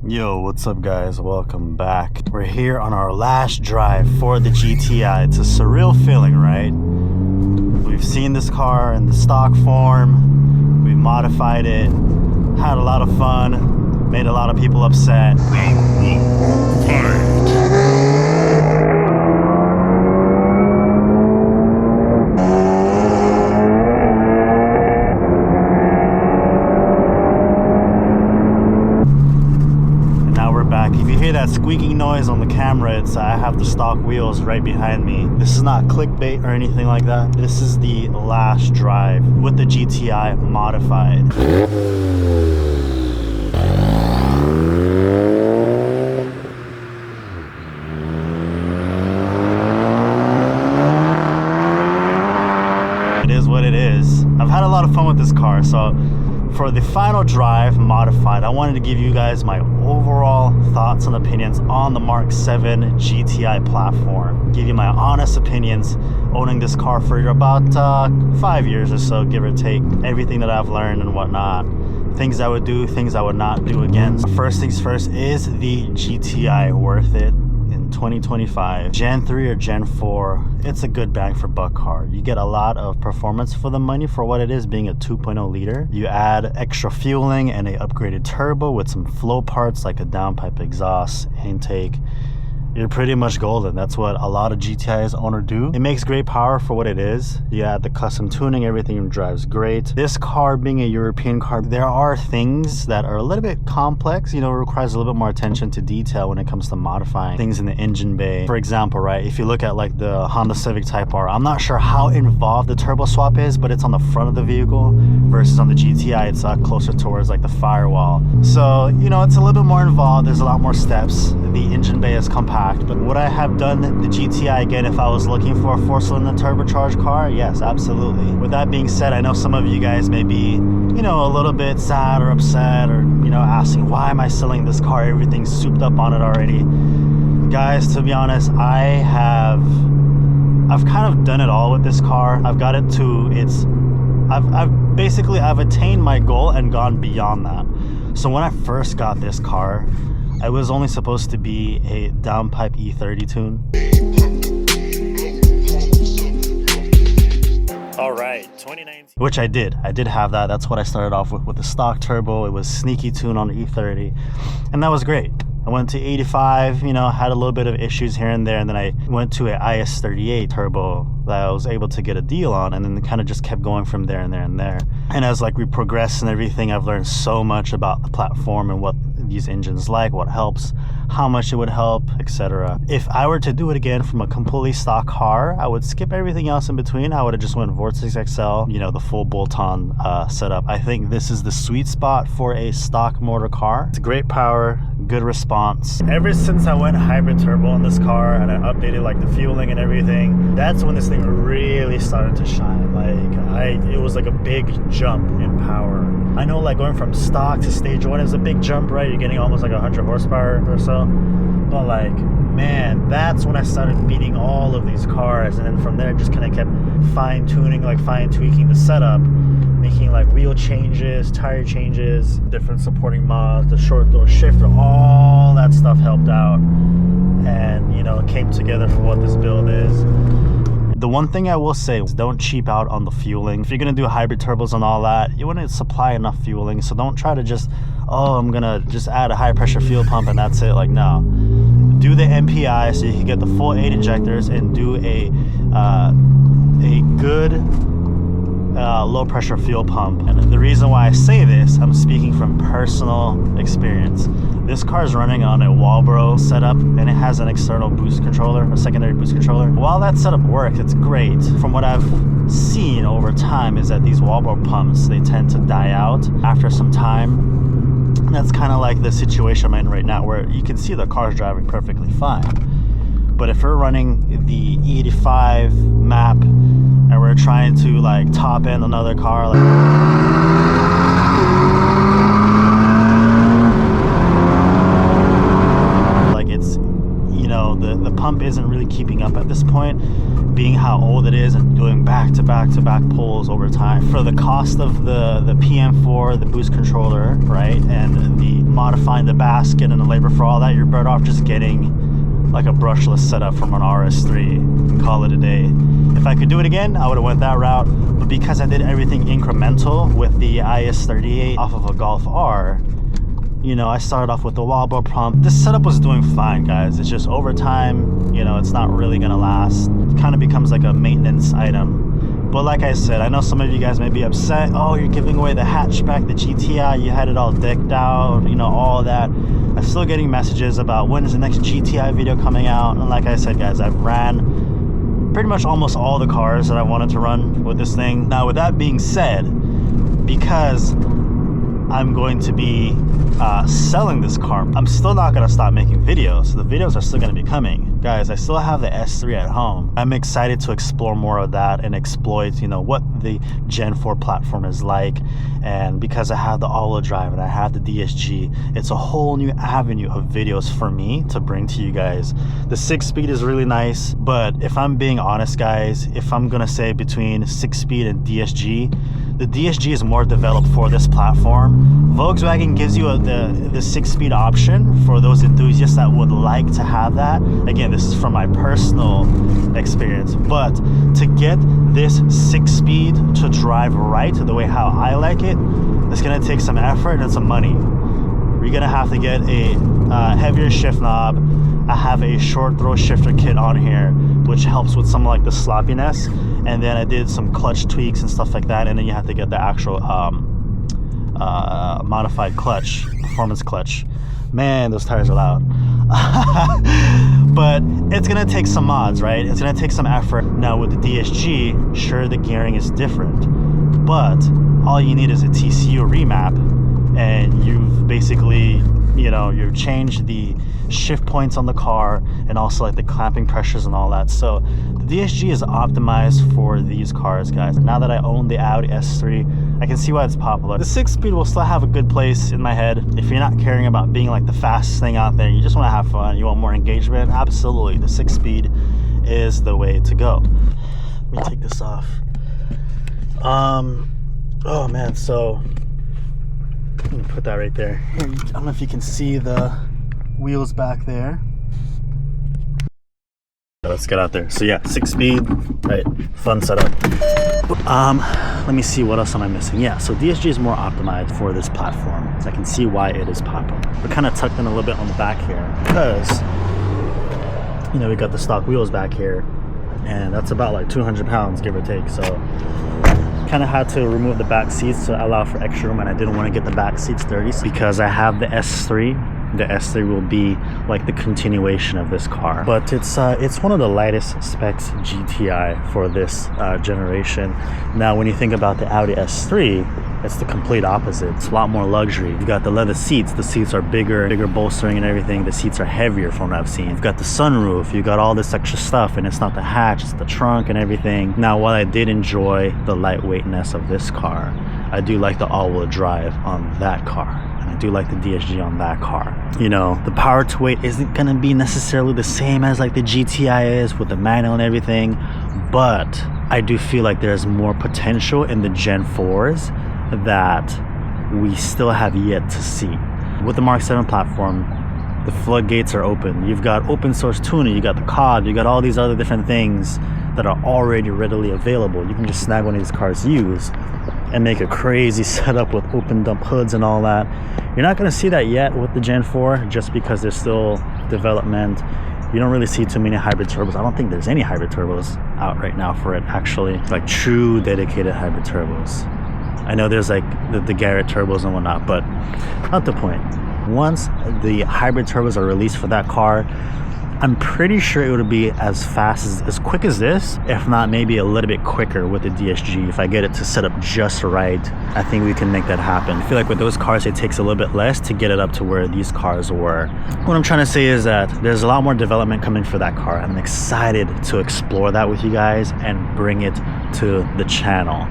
Yo, what's up guys? Welcome back. We're here on our last drive for the GTI. It's a surreal feeling, right? We've seen this car in the stock form. We've modified it, had a lot of fun, made a lot of people upset. That squeaking noise on the camera, it's I have the stock wheels right behind me. This is not clickbait or anything like that. This is the last drive with the GTI modified. It is what it is. I've had a lot of fun with this car, so for the final drive modified, I wanted to give you guys my overall thoughts and opinions on the Mark 7 GTI platform. Give you my honest opinions owning this car for about 5 years or so, give or take. Everything that I've learned and whatnot. Things I would do, things I would not do again. First things first, is the GTI worth it? 2025 Gen 3 or Gen 4, it's a good bang for buck car. You get a lot of performance for the money for what it is, being a 2.0 liter. You add extra fueling and a upgraded turbo with some flow parts like a downpipe exhaust intake. You're pretty much golden. That's what a lot of GTIs owner do. It makes great power for what it is. You add the custom tuning, everything drives great. This car being a European car, there are things that are a little bit complex, you know, it requires a little bit more attention to detail when it comes to modifying things in the engine bay. For example, right, if you look at like the Honda Civic Type R, I'm not sure how involved the turbo swap is, but it's on the front of the vehicle versus on the GTI, it's closer towards like the firewall. So, you know, it's a little bit more involved. There's a lot more steps. The engine bay is compact. But would I have done the GTI again if I was looking for a 4-cylinder turbocharged car? Yes, absolutely. With that being said, I know some of you guys may be, you know, a little bit sad or upset or, you know, asking, why am I selling this car? Everything's souped up on it already. Guys, to be honest, I've kind of done it all with this car. I've got it to its, I've attained my goal and gone beyond that. So when I first got this car, I was only supposed to be a downpipe E30 tune. All right, 2019. Which I did have that. That's what I started off with the stock turbo. It was sneaky tune on the E30, and that was great. I went to 85, you know, had a little bit of issues here and there, and then I went to an IS38 turbo that I was able to get a deal on, and then it kind of just kept going from there and there and there. And as like we progress and everything, I've learned so much about the platform and what these engines like, what helps, how much it would help, etc. If I were to do it again from a completely stock car, I would skip everything else in between. I would have just went Vortex XL, you know, the full bolt-on setup. I think this is the sweet spot for a stock motor car. It's great power, good response. Ever since I went hybrid turbo on this car and I updated like the fueling and everything, that's when this thing really started to shine. Like it was like a big jump in power. I know like going from stock to stage 1 is a big jump, right? You're getting almost like 100 horsepower or so. But like, man, that's when I started beating all of these cars. And then from there, just kind of kept fine-tuning, like fine-tweaking the setup, making like wheel changes, tire changes, different supporting mods, the short door shifter, all that stuff helped out. And, you know, it came together for what this build is. The one thing I will say is don't cheap out on the fueling. If you're going to do hybrid turbos and all that, you want to supply enough fueling. So don't try to just, oh, I'm going to just add a high pressure fuel pump and that's it. Like, no. Do the MPI so you can get the full 8 injectors and do a good low pressure fuel pump. And the reason why I say this, I'm speaking from personal experience. This car is running on a Walbro setup and it has an external boost controller, a secondary boost controller. While that setup works, it's great. From what I've seen over time is that these Walbro pumps, they tend to die out after some time. And that's kind of like the situation I'm in right now, where you can see the car's driving perfectly fine. But if we're running the E85 map and we're trying to like top end another car, like it's, you know, the pump isn't really keeping up at this point. Being how how old it is and doing back to back pulls over time. For the cost of the PM4, the boost controller, right, and the modifying the basket and the labor for all that, you're better off just getting like a brushless setup from an RS3 and call it a day. If I could do it again, I would have went that route, but because I did everything incremental with the IS38 off of a Golf R, you know, I started off with the wobble pump. This setup was doing fine, guys. It's just over time, you know, it's not really gonna last. It kind of becomes like a maintenance item. But like I said, I know some of you guys may be upset. Oh, you're giving away the hatchback, the GTI, you had it all decked out, you know, all that. I'm still getting messages about when is the next GTI video coming out. And like I said, guys, I've ran pretty much almost all the cars that I wanted to run with this thing. Now, with that being said, because I'm going to be selling this car, I'm still not going to stop making videos. The videos are still going to be coming. Guys, I still have the S3 at home. I'm excited to explore more of that and exploit, you know, what the Gen 4 platform is like. And because I have the all-wheel drive and I have the DSG, it's a whole new avenue of videos for me to bring to you guys. The 6-speed is really nice, but if I'm being honest, guys, if I'm going to say between 6-speed and DSG, the DSG is more developed for this platform. Volkswagen gives you the 6-speed option for those enthusiasts that would like to have that. Again, this is from my personal experience, but to get this 6-speed to drive right the way how I like it, it's gonna take some effort and some money. You're gonna have to get a heavier shift knob. I have a short throw shifter kit on here, which helps with some like the sloppiness. And then I did some clutch tweaks and stuff like that. And then you have to get the actual modified clutch, performance clutch. Man, those tires are loud. But it's gonna take some mods, right? It's gonna take some effort. Now with the DSG, sure, the gearing is different, but all you need is a TCU remap, and you've basically, you know, you've changed the shift points on the car and also like the clamping pressures and all that. So the DSG is optimized for these cars, guys. Now that I own the Audi S3, I can see why it's popular. The 6-speed will still have a good place in my head. If you're not caring about being like the fastest thing out there, you just want to have fun, you want more engagement, absolutely, the 6-speed is the way to go. Let me take this off. Oh man, so let me put that right there. Here, I don't know if you can see the wheels back there. Let's get out there. So yeah, 6-speed, right? Fun setup. Let me see, what else am I missing? Yeah, so DSG is more optimized for this platform. So I can see why it is popular. We're kind of tucked in a little bit on the back here because, you know, we got the stock wheels back here, and that's about like 200 pounds, give or take. So kind of had to remove the back seats to allow for extra room, and I didn't want to get the back seats dirty because I have the S3. The S3 will be like the continuation of this car, but it's one of the lightest specs GTI for this generation. Now when you think about the Audi S3, it's the complete opposite. It's a lot more luxury. You've got the leather seats. The seats are bigger bolstering and everything. The seats are heavier from what I've seen. You've got the sunroof. You got all this extra stuff, and it's not the hatch, it's the trunk and everything. Now while I did enjoy the lightweightness of this car, I do like the all-wheel drive on that car. I do like the DSG on that car. You know, the power to weight isn't gonna be necessarily the same as like the GTI is with the manual and everything, but I do feel like there's more potential in the Gen 4s that we still have yet to see. With the Mark 7 platform, the floodgates are open. You've got open source tuning, you got the cobb, you got all these other different things that are already readily available. You can just snag one of these cars used and make a crazy setup with open dump hoods and all that. You're not going to see that yet with the Gen 4 just because there's still development. You don't really see too many hybrid turbos. I don't think there's any hybrid turbos out right now for it, actually, like true dedicated hybrid turbos. I know there's like the Garrett turbos and whatnot, but not the point. Once the hybrid turbos are released for that car, I'm pretty sure it would be as fast, as quick as this, if not maybe a little bit quicker with the DSG. If I get it to set up just right, I think we can make that happen. I feel like with those cars, it takes a little bit less to get it up to where these cars were. What I'm trying to say is that there's a lot more development coming for that car. I'm excited to explore that with you guys and bring it to the channel.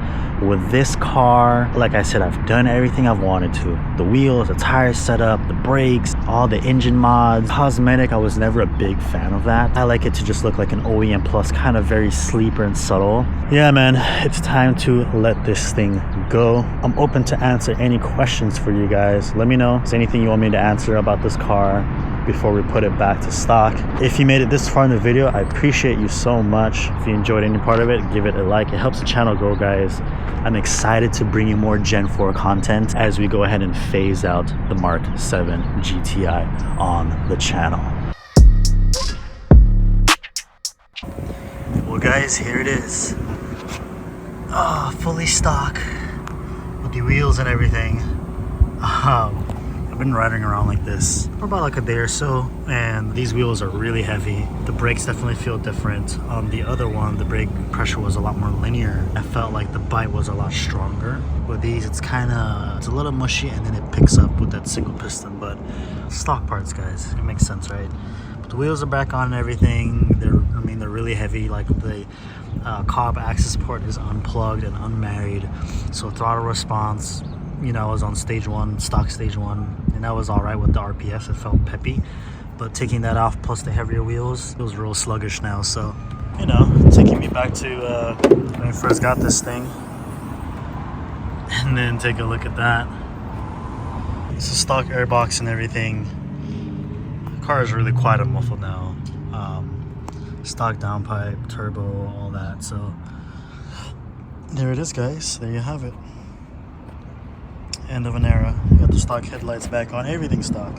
With this car, like I said, I've done everything I've wanted to. The wheels, the tire setup, the brakes, all the engine mods. Cosmetic, I was never a big fan of that. I like it to just look like an OEM plus, kind of very sleeper and subtle. Yeah, man, it's time to let this thing go. I'm open to answer any questions for you guys. Let me know if there's anything you want me to answer about this car before we put it back to stock. If you made it this far in the video, I appreciate you so much. If you enjoyed any part of it, give it a like. It helps the channel grow, guys. I'm excited to bring you more Gen 4 content as we go ahead and phase out the Mark 7 GTI on the channel. Well, guys, here it is. Fully stock with the wheels and everything. I've been riding around like this for about like a day or so, and these wheels are really heavy. The brakes definitely feel different. On the other one, the brake pressure was a lot more linear. I felt like the bite was a lot stronger. With these, it's a little mushy, and then it picks up with that single piston. But stock parts, guys, it makes sense, right? But the wheels are back on and everything. They're really heavy. Like the cobb access port is unplugged and unmarried, so throttle response, you know, I was on stage 1, stock stage 1, and that was all right with the RPS. It felt peppy, but taking that off plus the heavier wheels, it was real sluggish now. So, you know, taking me back to when I first got this thing, and then take a look at that. It's a stock airbox and everything. The car is really quiet and muffled now. Stock downpipe, turbo, all that. So there it is, guys. There you have it. End of an era. You got the stock headlights back on, everything stock.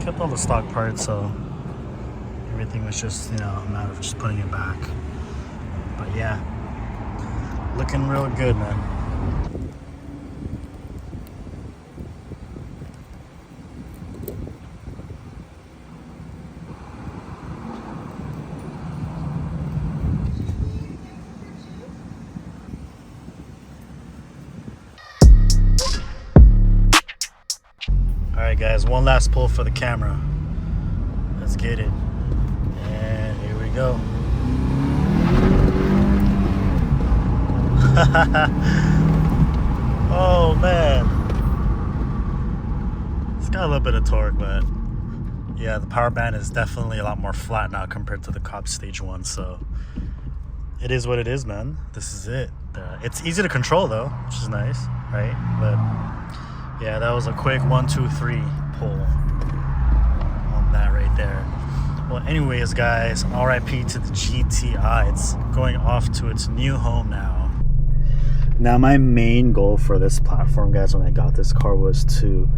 Kept all the stock parts, so everything was just, you know, a matter of just putting it back. But yeah, looking real good, man. Alright guys, one last pull for the camera. Let's get it. And here we go. Oh man. It's got a little bit of torque, but yeah, the power band is definitely a lot more flat now compared to the cobb stage 1, so it is what it is, man. This is it. It's easy to control though, which is nice, right? But yeah, that was a quick 1, 2, 3 pull on that right there. Well, anyways, guys, RIP to the GTI. It's going off to its new home now. Now, my main goal for this platform, guys, when I got this car was to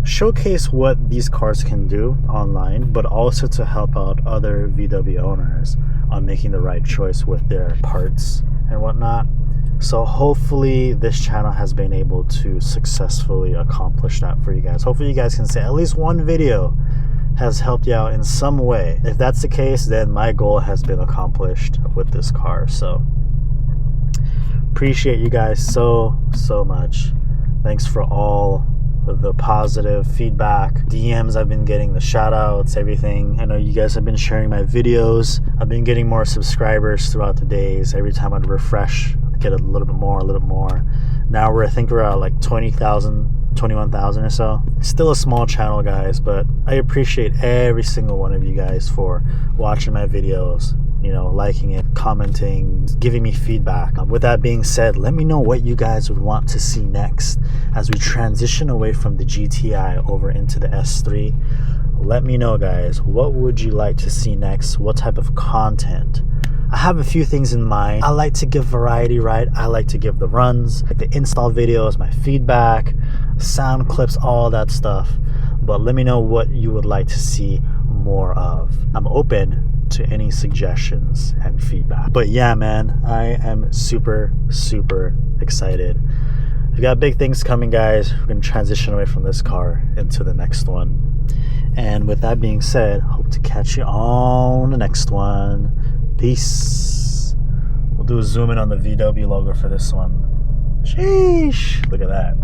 showcase what these cars can do online, but also to help out other VW owners on making the right choice with their parts and whatnot. So hopefully this channel has been able to successfully accomplish that for you guys. Hopefully you guys can say at least one video has helped you out in some way. If that's the case, then my goal has been accomplished with this car. So appreciate you guys so much. Thanks for all the positive feedback, DMs I've been getting, the shout outs, everything. I know you guys have been sharing my videos. I've been getting more subscribers throughout the days. Every time I'd refresh, get a little bit more. Now I think we're at like 20,000, 21,000 or so. It's still a small channel, guys, but I appreciate every single one of you guys for watching my videos, you know, liking it, commenting, giving me feedback. With that being said, let me know what you guys would want to see next as we transition away from the GTI over into the S3. Let me know, guys, what would you like to see next? What type of content? I have a few things in mind. I like to give variety, right? I like to give the runs, like the install videos, my feedback, sound clips, all that stuff. But let me know what you would like to see more of. I'm open to any suggestions and feedback. But yeah, man, I am super excited. We've got big things coming, guys. We're gonna transition away from this car into the next one. And with that being said, hope to catch you on the next one. Peace. We'll do a zoom in on the VW logo for this one. Sheesh. Look at that.